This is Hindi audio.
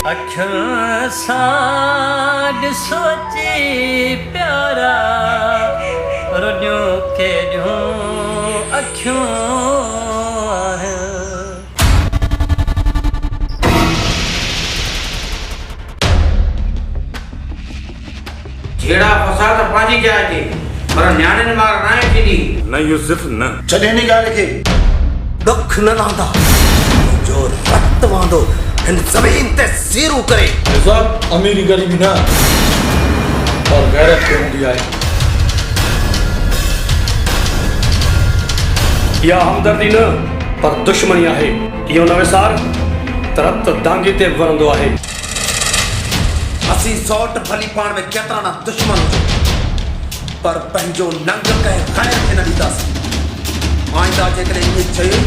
अखियों सां सोची प्यारा रुॼो के ॾियूं अखियूं जेड़ा फसाद पाजी जाए थी पर न्याणन मार नाए थी न यूसुफ न छॾे हिन ॻाल्हि खे दुख न लांदा जो रक्त वांदो हिन ज़मीन ते सीरू करे इज़त अमीरी गरीबी न और गैरत के हूंदी आहे। या हमदर्दी न पर दुश्मनी आहे। इहो न विसार त रत दांगे ते वरंदो आहे। असी सौट भली पाण में केतिरा न दुश्मन पर पंहिंजो नंग कंहिं ग़ैर खे न ॾींदासीं। आइंदा जेकॾहिं इहे चयो